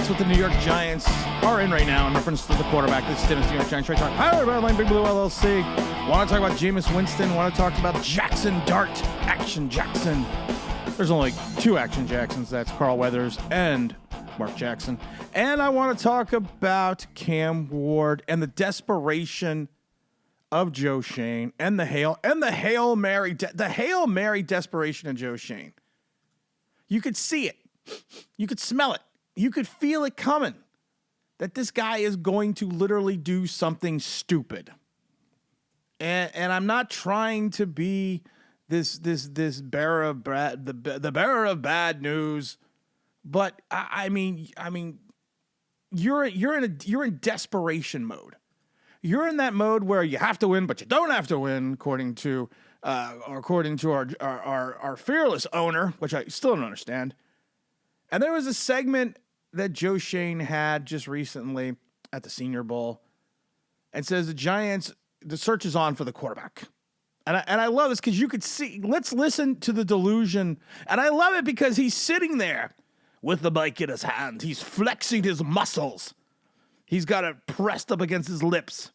That's what the New York Giants are in right now in reference to the quarterback. This is Dennis, New York Giants. Right talk. Hi, everybody. Big Blue LLC. Want to talk about Jameis Winston. Want to talk about Jackson Dart. Action Jackson. There's only two Action Jacksons. That's Carl Weathers and Mark Jackson. And I want to talk about Cam Ward and the desperation of Joe Schoen and the Hail Mary desperation of Joe Schoen. You could see it. You could smell it. You could feel it coming. That this guy is going to literally do something stupid. And I'm not trying to be this bearer of the bearer of bad news, but I mean you're in desperation mode. You're in that mode where you have to win, but you don't have to win, according to our fearless owner, which I still don't understand. And there was a segment that Joe Schoen had just recently at the Senior Bowl, and says the Giants, the search is on for the quarterback. And I love this because you could see. Let's listen to the delusion, and I love it because he's sitting there with the mic in his hand. He's flexing his muscles. He's got it pressed up against his lips.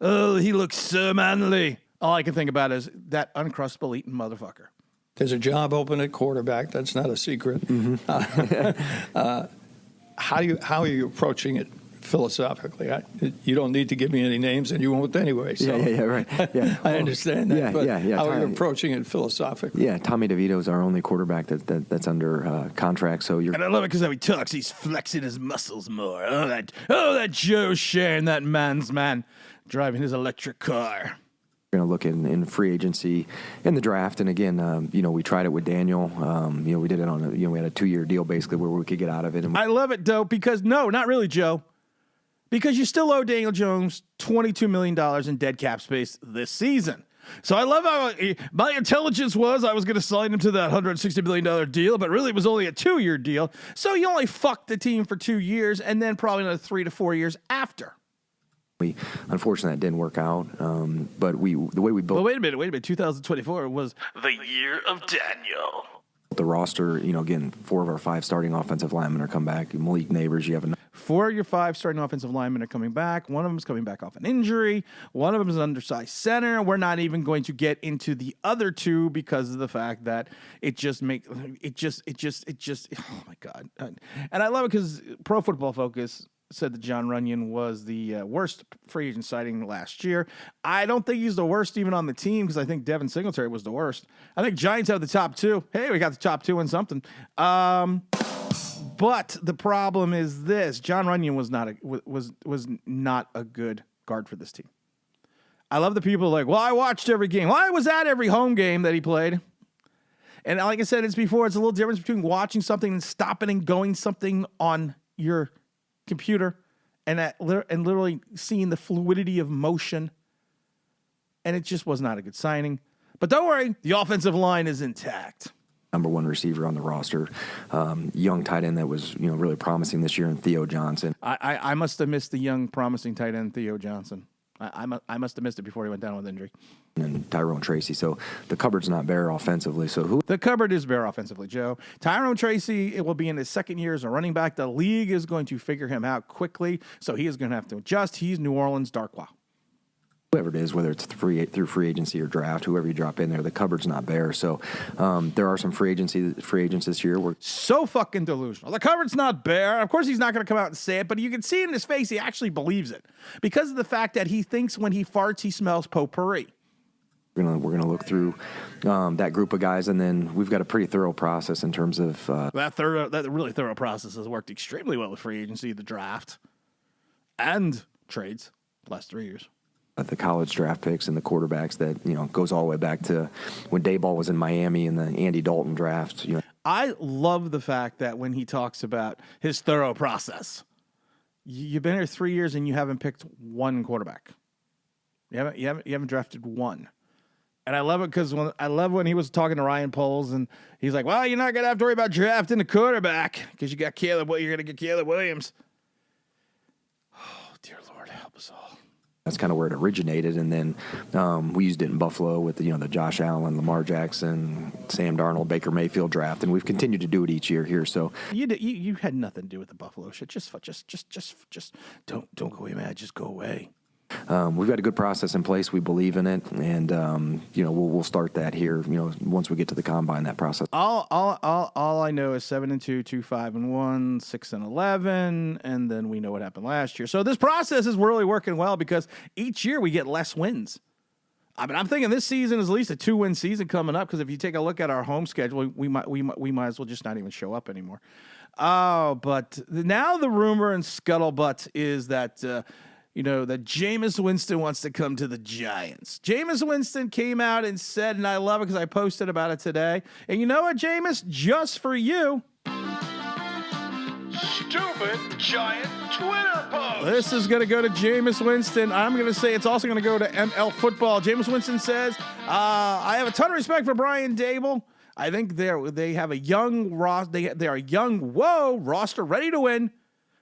Oh, he looks so manly. All I can think about is that uncrustable eating motherfucker. There's a job open at quarterback. That's not a secret. Mm-hmm. How are you approaching it philosophically? You don't need to give me any names, and you won't anyway. So yeah, right. Yeah, I understand that. But yeah. How are you approaching it philosophically? Yeah, Tommy DeVito is our only quarterback that's under contract. So you're. And I love it because how he talks. He's flexing his muscles more. Oh, that Joe Schoen, that man's man, driving his electric car. We're going to look in free agency in the draft. And again, we tried it with Daniel. We did it on we had a 2-year deal basically where we could get out of it. And I love it, though, because no, not really, Joe. Because you still owe Daniel Jones $22 million in dead cap space this season. So I love how my intelligence was I was going to sign him to that $160 million deal, but really it was only a 2-year deal. So you only fucked the team for 2 years and then probably another 3 to 4 years after. Unfortunately, that didn't work out. But the way we built. Well, wait a minute. 2024 was the year of Daniel. The roster, again, 4 of our 5 starting offensive linemen are come back. Malik Neighbors, you have 4 of your 5 starting offensive linemen are coming back. One of them is coming back off an injury. One of them is an undersized center. We're not even going to get into the other 2 because of the fact that it just. Oh my God! And I love it because Pro Football Focus said that John Runyon was the worst free agent signing last year. I don't think he's the worst even on the team because I think Devin Singletary was the worst. I think Giants have the top 2. Hey, we got the top 2 in something. But the problem is this: John Runyon was not a good guard for this team. I love the people like, well, I watched every game. Well, I was at every home game that he played. And like I said, it's a little difference between watching something and stopping and going something on your computer and literally seeing the fluidity of motion. And it just was not a good signing. But don't worry, the offensive line is intact. Number 1 receiver on the roster, young tight end that was really promising this year in Theo Johnson. I must have missed the young promising tight end Theo Johnson. I must have missed it before he went down with injury. And Tyrone Tracy. So the cupboard's not bare offensively. So who? The cupboard is bare offensively, Joe. Tyrone Tracy, it will be in his 2nd year as a running back. The league is going to figure him out quickly, so he is going to have to adjust. He's New Orleans Darkwa. Whoever it is, whether it's through free agency or draft, whoever you drop in there, the cupboard's not bare. So there are some free agents this year. We're so fucking delusional. The cupboard's not bare. Of course, he's not going to come out and say it, but you can see in his face he actually believes it because of the fact that he thinks when he farts, he smells potpourri. We're gonna look through that group of guys, and then we've got a pretty thorough process in terms of that really thorough process has worked extremely well with free agency, the draft, and trades the last 3 years. The college draft picks and the quarterbacks that goes all the way back to when Dayball was in Miami and the Andy Dalton draft. I love the fact that when he talks about his thorough process, you've been here 3 years and you haven't picked one quarterback. You haven't drafted one. And I love it because when he was talking to Ryan Poles and he's like, well, you're not going to have to worry about drafting a quarterback because you're going to get Caleb Williams. Oh, dear Lord, help us all. That's kind of where it originated, and then we used it in Buffalo with the Josh Allen, Lamar Jackson, Sam Darnold, Baker Mayfield draft, and we've continued to do it each year here. So you had nothing to do with the Buffalo shit. Just don't go away, man. Just go away. We've got a good process in place. We believe in it, and we'll start that here. Once we get to the combine, that process. All I know is 7-2, 2-5-1, 6-11, and then we know what happened last year. So this process is really working well because each year we get less wins. I mean, I'm thinking this season is at least a 2-win season coming up because if you take a look at our home schedule, we might as well just not even show up anymore. Oh, but now the rumor and scuttlebutt is that. That Jameis Winston wants to come to the Giants. Jameis Winston came out and said, and I love it because I posted about it today. And you know what, Jameis? Just for you. Stupid giant Twitter post. This is going to go to Jameis Winston. I'm going to say it's also going to go to ML Football. Jameis Winston says, I have a ton of respect for Brian Dable. I think they have a young roster. They are a young, roster ready to win.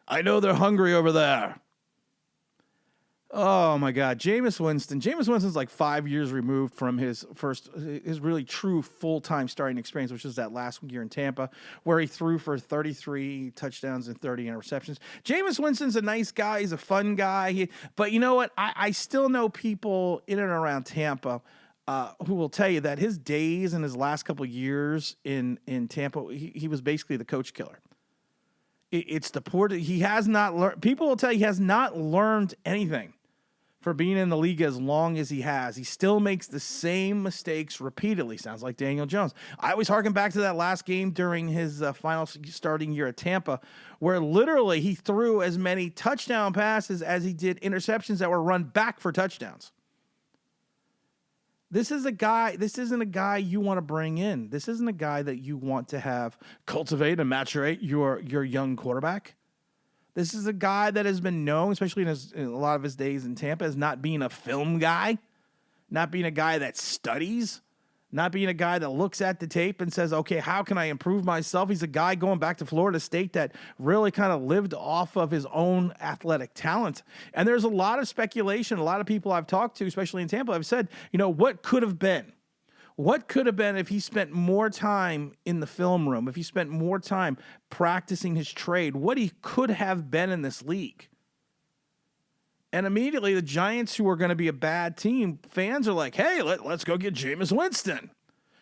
I know they're hungry over there. Oh, my God. Jameis Winston. Jameis Winston's like 5 years removed from his really true full-time starting experience, which is that last year in Tampa, where he threw for 33 touchdowns and 30 interceptions. Jameis Winston's a nice guy. He's a fun guy. But you know what? I still know people in and around Tampa who will tell you that his days in his last couple of years in Tampa, he was basically the coach killer. It's the poor. He has not learned. People will tell you he has not learned anything for being in the league as long as he has. He still makes the same mistakes repeatedly. Sounds like Daniel Jones. I always harken back to that last game during his final starting year at Tampa, where literally he threw as many touchdown passes as he did interceptions that were run back for touchdowns. This isn't a guy you want to bring in. This isn't a guy that you want to have cultivate and maturate your young quarterback. This is a guy that has been known, especially in a lot of his days in Tampa, as not being a film guy, not being a guy that studies, not being a guy that looks at the tape and says, okay, how can I improve myself? He's a guy going back to Florida State that really kind of lived off of his own athletic talent. And there's a lot of speculation. A lot of people I've talked to, especially in Tampa, have said, what could have been? What could have been if he spent more time in the film room, if he spent more time practicing his trade, what he could have been in this league? And immediately the Giants, who are going to be a bad team, fans are like, hey, let's go get Jameis Winston.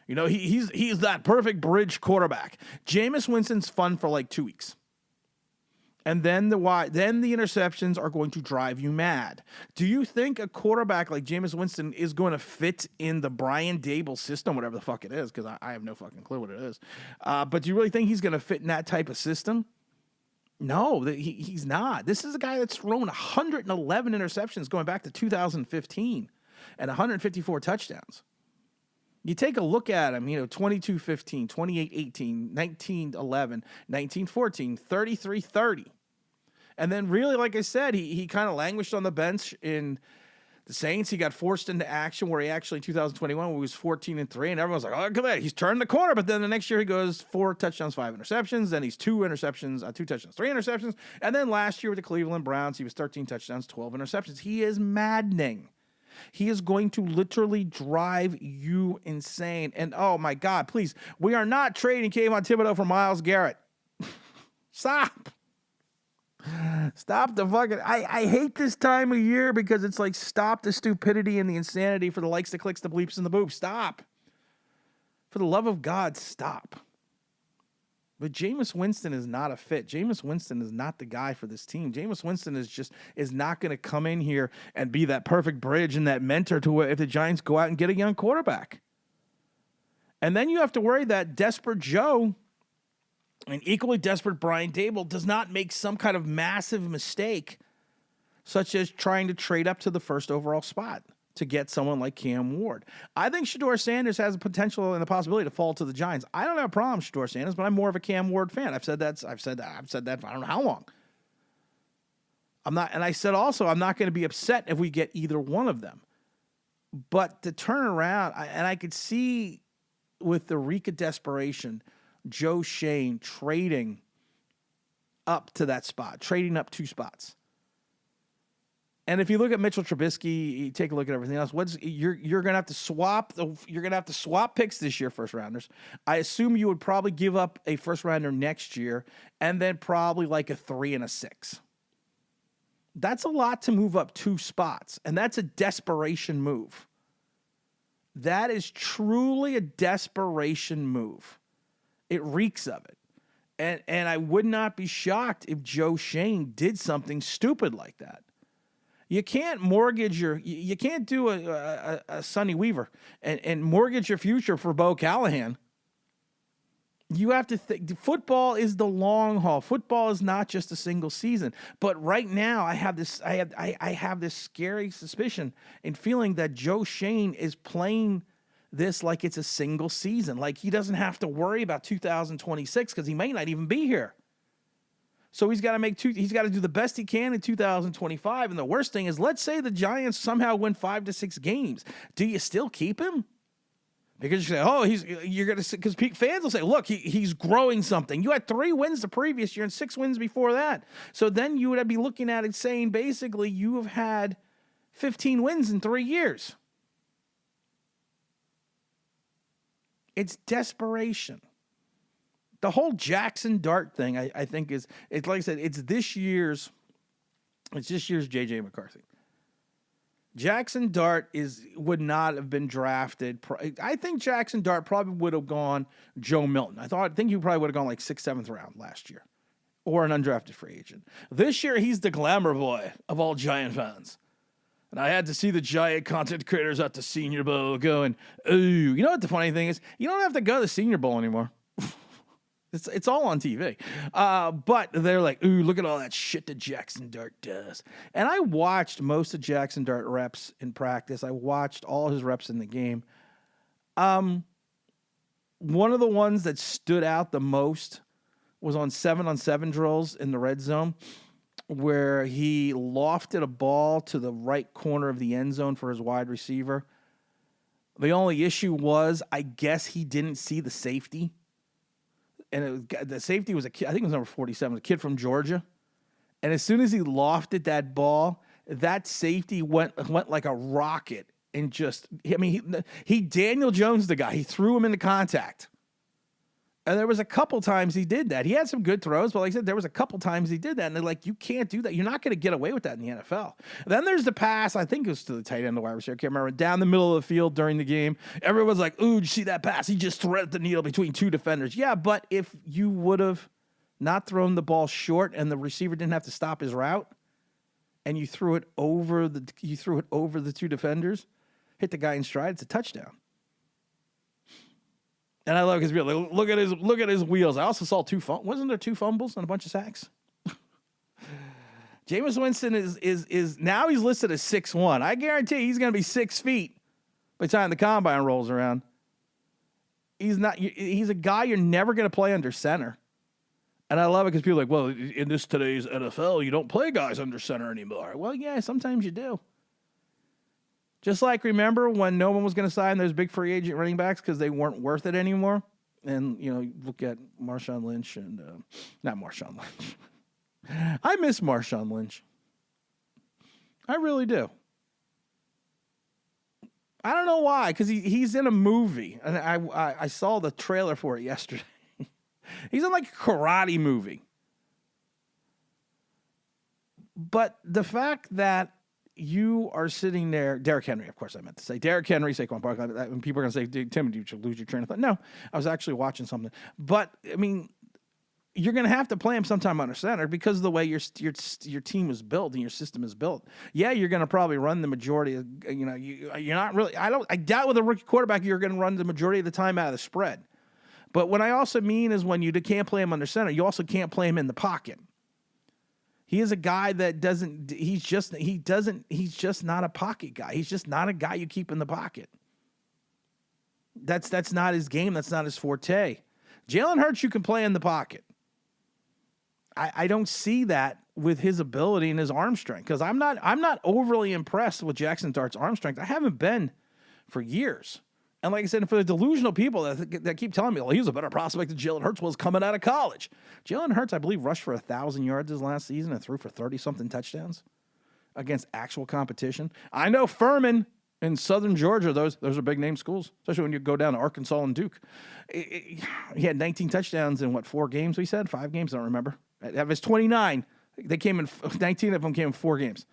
He's that perfect bridge quarterback. Jameis Winston's fun for like 2 weeks. And then the interceptions are going to drive you mad. Do you think a quarterback like Jameis Winston is going to fit in the Brian Dable system, whatever the fuck it is, because I have no fucking clue what it is. But do you really think he's going to fit in that type of system? No, he's not. This is a guy that's thrown 111 interceptions going back to 2015 and 154 touchdowns. You take a look at him, 22-15, 28-18, 19-11, 19-14, 33-30. And then really, like I said, he kind of languished on the bench in the Saints. He got forced into action where he actually, in 2021, he was 14-3, and everyone's like, oh, look at that. He's turned the corner. But then the next year he goes 4 touchdowns, 5 interceptions. Then he's 2 touchdowns, 3 interceptions. And then last year with the Cleveland Browns, he was 13 touchdowns, 12 interceptions. He is maddening. He is going to literally drive you insane. And, oh, my God, please, we are not trading Kayvon Thibodeau for Myles Garrett. Stop. Stop the fucking... I hate this time of year because it's like stop the stupidity and the insanity for the likes, the clicks, the bleeps, and the boops. Stop. For the love of God, stop. But Jameis Winston is not a fit. Jameis Winston is not the guy for this team. Jameis Winston is not going to come in here and be that perfect bridge and that mentor to if the Giants go out and get a young quarterback. And then you have to worry that desperate Joe and equally desperate Brian Dable does not make some kind of massive mistake, such as trying to trade up to the first overall spot to get someone like Cam Ward. I think Shedeur Sanders has the potential and the possibility to fall to the Giants. I don't have a problem with Shedeur Sanders, but I'm more of a Cam Ward fan. I've said that for I don't know how long. I'm not going to be upset if we get either one of them. But to turn around, I could see with the wreak of desperation, Joe Schoen trading up to that spot, trading up 2 spots. And if you look at Mitchell Trubisky, you take a look at everything else. You're going to have to swap. You're going to have to swap picks this year, first rounders. I assume you would probably give up a first rounder next year, and then probably like a 3 and a 6. That's a lot to move up 2 spots, and that's a desperation move. That is truly a desperation move. It reeks of it, and I would not be shocked if Joe Schoen did something stupid like that. You can't mortgage you can't do a Sonny Weaver and mortgage your future for Bo Callahan. You have to think. Football is the long haul. Football is not just a single season. But right now, I have this scary suspicion and feeling that Joe Schoen is playing this like it's a single season. Like he doesn't have to worry about 2026 because he may not even be here. So he's got to he's got to do the best he can in 2025. And the worst thing is, let's say the Giants somehow win 5 to 6 games. Do you still keep him? Because you say, oh, you're going to, because fans will say, look, he's growing something. You had 3 wins the previous year and 6 wins before that. So then you would be looking at it saying, basically, you have had 15 wins in 3 years. It's desperation. The whole Jackson Dart thing, I think it's like I said, it's this year's J.J. McCarthy. Jackson Dart would not have been drafted. I think Jackson Dart probably would have gone Joe Milton. I think he probably would have gone like 6th, 7th round last year, or an undrafted free agent. This year, he's the glamour boy of all Giant fans. And I had to see the Giant content creators at the Senior Bowl going, ooh. You know what the funny thing is? You don't have to go to the Senior Bowl anymore. It's all on TV. But they're like, ooh, look at all that shit that Jackson Dart does. And I watched most of Jackson Dart reps in practice. I watched all his reps in the game. One of the ones that stood out the most was on 7-on-7 drills in the red zone, where he lofted a ball to the right corner of the end zone for his wide receiver. The only issue was, I guess he didn't see the safety. And the safety was a kid, I think it was number 47, a kid from Georgia. And as soon as he lofted that ball, that safety went like a rocket and he Daniel Jones the guy. He threw him into contact. And there was a couple times he did that. He had some good throws, but like I said, there was a couple times he did that. And they're like, you can't do that. You're not going to get away with that in the NFL. Then there's the pass. I think it was to the tight end, the wide receiver. I can't remember. Down the middle of the field during the game. Everyone's like, ooh, did you see that pass? He just threaded the needle between 2 defenders. Yeah, but if you would have not thrown the ball short and the receiver didn't have to stop his route, and you threw it over the 2 defenders, hit the guy in stride, it's a touchdown. And I love his wheel. Look at his wheels. I also saw 2 fumbles. Wasn't there 2 fumbles and a bunch of sacks? Jameis Winston is now he's listed as 6'1". I guarantee he's going to be 6 feet by the time the combine rolls around. He's not. He's a guy you're never going to play under center. And I love it because people are like, well, in today's NFL, you don't play guys under center anymore. Well, yeah, sometimes you do. Just like, remember when no one was going to sign those big free agent running backs because they weren't worth it anymore? And, look at Marshawn Lynch and, not Marshawn Lynch. I miss Marshawn Lynch. I really do. I don't know why, because he's in a movie. And I saw the trailer for it yesterday. He's in like a karate movie. But the fact that you are sitting there, Derrick Henry, of course I meant to say. Derrick Henry, Saquon Barkley, and people are going to say, Tim, you should lose your train of thought. No, I was actually watching something. But, I mean, you're going to have to play him sometime under center because of the way your team is built and your system is built. Yeah, you're going to probably run the majority of, you're not really, I doubt with a rookie quarterback you're going to run the majority of the time out of the spread. But what I also mean is when you can't play him under center, you also can't play him in the pocket. He is a guy that he's just not a pocket guy. He's just not a guy you keep in the pocket. That's not his game. That's not his forte. Jalen Hurts, you can play in the pocket. I don't see that with his ability and his arm strength because I'm not overly impressed with Jackson Dart's arm strength. I haven't been for years. And like I said, for the delusional people that keep telling me, well, he's a better prospect than Jalen Hurts was coming out of college. Jalen Hurts, I believe, rushed for 1,000 yards his last season and threw for 30-something touchdowns. against actual competition. I know Furman in southern Georgia, those are big-name schools, especially when you go down to Arkansas and Duke. He had 19 touchdowns in, 4 games, we said? 5 games? I don't remember. Of his 29, they came in 19 of them came in 4 games.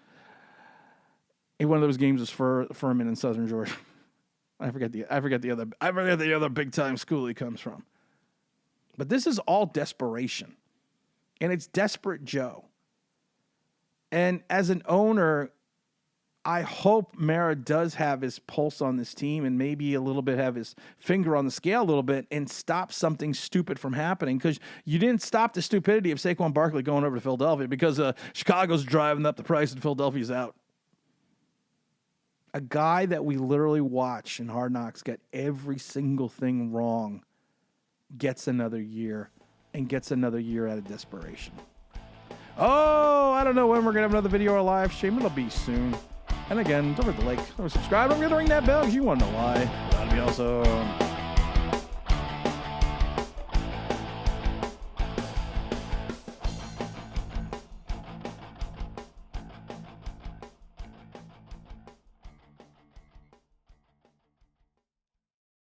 And one of those games was for Furman in southern Georgia. I forget the other big-time school he comes from. But this is all desperation. And it's Desperate Joe. And as an owner, I hope Mara does have his pulse on this team and maybe a little bit have his finger on the scale a little bit and stop something stupid from happening, because you didn't stop the stupidity of Saquon Barkley going over to Philadelphia because Chicago's driving up the price and Philadelphia's out. A guy that we literally watch in Hard Knocks get every single thing wrong gets another year and gets another year out of desperation. Oh, I don't know when we're going to have another video or live stream. It'll be soon. And again, don't forget to like, don't subscribe, don't forget to ring that bell because you want to know why. That'd be awesome.